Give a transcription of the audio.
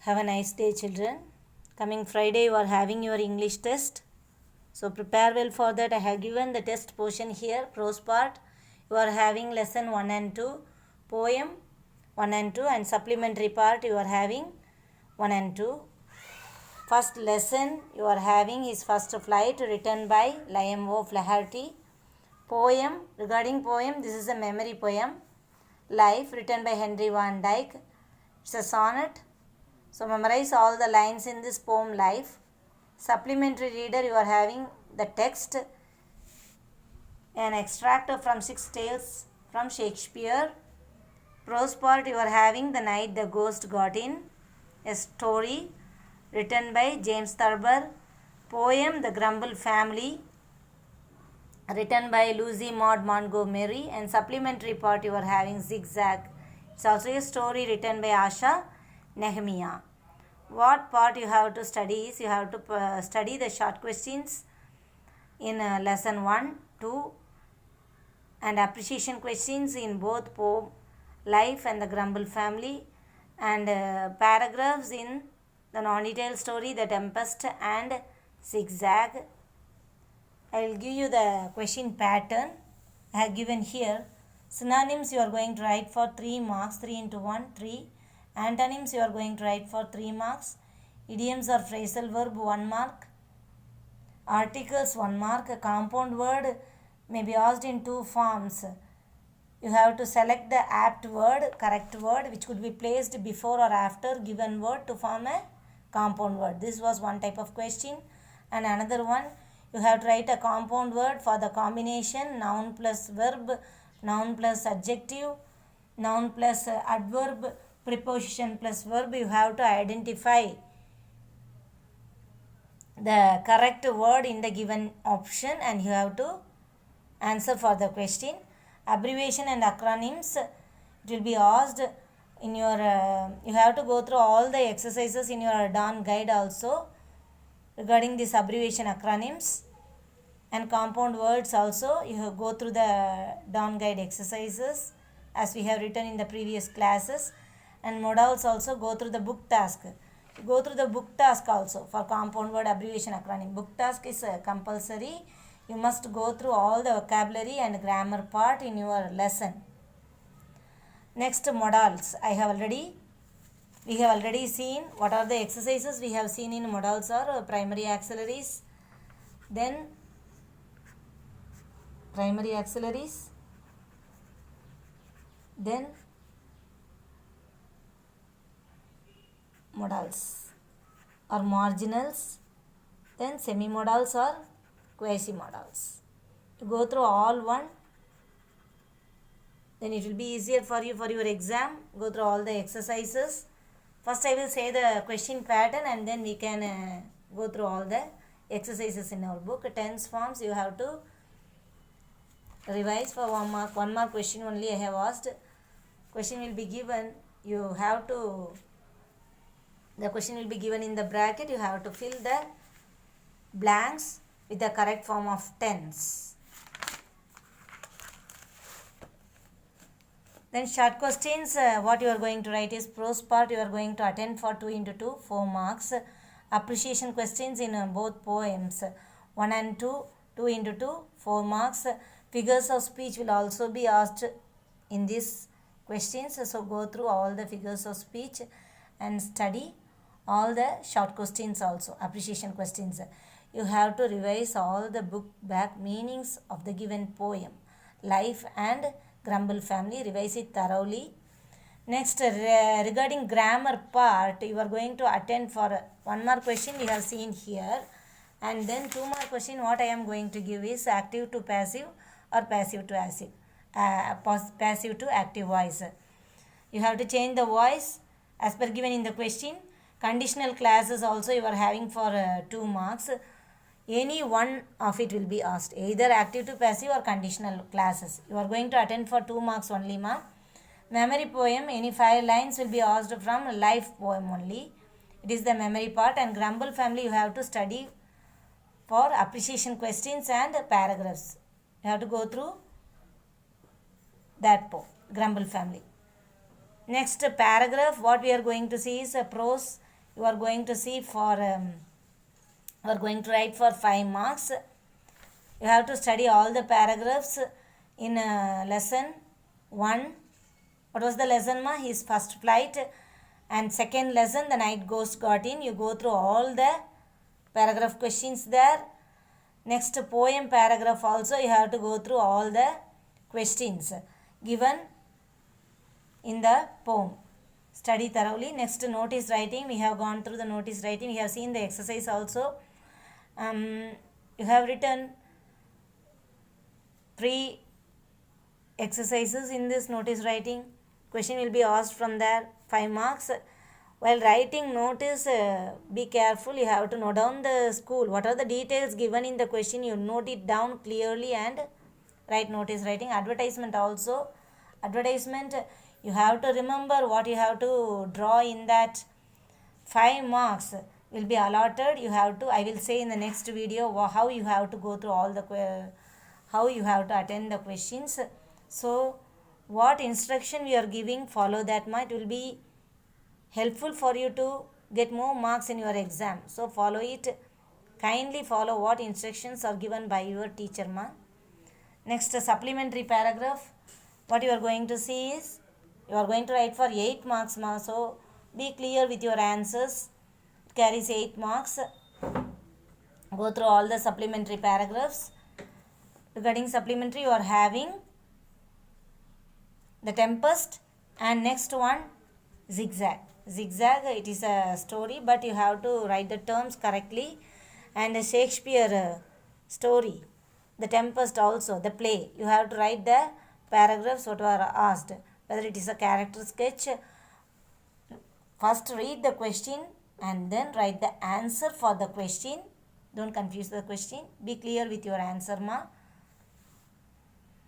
Have a nice day, children. Coming Friday, you are having your English test. So prepare well for that. I have given the test portion here, prose part. You are having lesson 1 and 2, poem 1 and 2, and supplementary part you are having 1 and 2. First lesson you are having is First Flight, written by Liam O. Flaherty. Poem, regarding poem, this is a memory poem. Life, written by Henry Van Dyke. It's a sonnet. So memorize all the lines in this poem, Life. Supplementary reader, you are having the text, an extract from 6 tales from Shakespeare. Prose part, you are having The Night the Ghost Got In, a story written by James Thurber. Poem, The Grumble Family, written by Lucy Maud Montgomery. And supplementary part, you are having Zigzag. It's also a story written by Asha Nehemiah. What part you have to study is you have to study the short questions in lesson 1, 2, and appreciation questions in both poem Life and the Grumble Family, and paragraphs in the non-detailed story The Tempest and Zigzag. I will give you the question pattern I have given here. Synonyms you are going to write for 3 marks, 3 into 1, 3. Antonyms you are going to write for 3 marks. Idioms or phrasal verb 1 mark. Articles 1 mark. A compound word may be asked in 2 forms. You have to select the apt word, correct word, which could be placed before or after given word to form a compound word. This was one type of question. And another one, you have to write a compound word for the combination noun plus verb, noun plus adjective, noun plus adverb, preposition plus verb. You have to identify the correct word in the given option and you have to answer for the question. Abbreviation and acronyms, it will be asked in your, you have to go through all the exercises in your Dawn guide also regarding this abbreviation, acronyms and compound words also. You have go through the Dawn guide exercises as we have written in the previous classes, and modals also go through the book task. Go through the book task also for compound word, abbreviation, acronym. Book task is compulsory. You must go through all the vocabulary and grammar part in your lesson. Next, modals. We have already seen what are the exercises we have seen in modals are primary auxiliaries, then primary auxiliaries, then modals or marginals, then semi-modals or quasi-modals. To go through all one, then it will be easier for you for your exam. Go through all the exercises. First I will say the question pattern and then we can go through all the exercises in our book. Tense forms you have to revise for 1 mark. 1 mark question only I have asked. Question will be given. You have to, the question will be given in the bracket. You have to fill the blanks with the correct form of tense. Then short questions, what you are going to write is prose part you are going to attend for 2 into 2, 4 marks. Appreciation questions in both poems 1 and 2, 2 into 2, 4 marks. Figures of speech will also be asked in these questions. So go through all the figures of speech and study all the short questions also, appreciation questions. You have to revise all the book back meanings of the given poem, Life and Grumble Family. Revise it thoroughly. Next, regarding grammar part, you are going to attend for 1 mark question we have seen here, and then 2 mark question what I am going to give is active to passive or passive to active, passive to active voice. You have to change the voice as per given in the question. Conditional classes also you are having for 2 marks. Any one of it will be asked, either active to passive or conditional classes. You are going to attend for 2 marks only, ma. Memory poem, any 5 lines will be asked from Life poem only. It is the memory part. And Grumble Family you have to study for appreciation questions and paragraphs. You have to go through that poem, Grumble Family. Next paragraph, what we are going to see is a prose you are going to see for you are going to write for 5 marks. You have to study all the paragraphs in lesson 1. What was the lesson, ma? His first flight. And second lesson, the night ghost got in. You go through all the paragraph questions there. Next poem paragraph also you have to go through all the questions given in the poem. Study thoroughly. Next notice writing. We have gone through the notice writing. We have seen the exercise also. You have written 3 exercises in this notice writing. Question will be asked from there, 5 marks. While writing notice, be careful. You have to note down the school. What are the details given in the question? You note it down clearly and write notice writing. Advertisement also. Advertisement, you have to remember what you have to draw in that. 5 marks will be allotted. You have to, I will say in the next video how you have to go through all the how you have to attend the questions. So what instruction we are giving, follow that. It will be helpful for you to get more marks in your exam. So follow it. Kindly follow what instructions are given by your teacher, ma. Next supplementary paragraph. What you are going to see is, you are going to write for 8 marks, ma. So be clear with your answers. It carries 8 marks. Go through all the supplementary paragraphs. Regarding supplementary, you are having The Tempest, and next one Zigzag. Zigzag, it is a story, but you have to write the terms correctly. And a Shakespeare story, The Tempest also, the play. You have to write the paragraphs what were asked. Whether it is a character sketch, first read the question and then write the answer for the question. Don't confuse the question. Be clear with your answer, ma.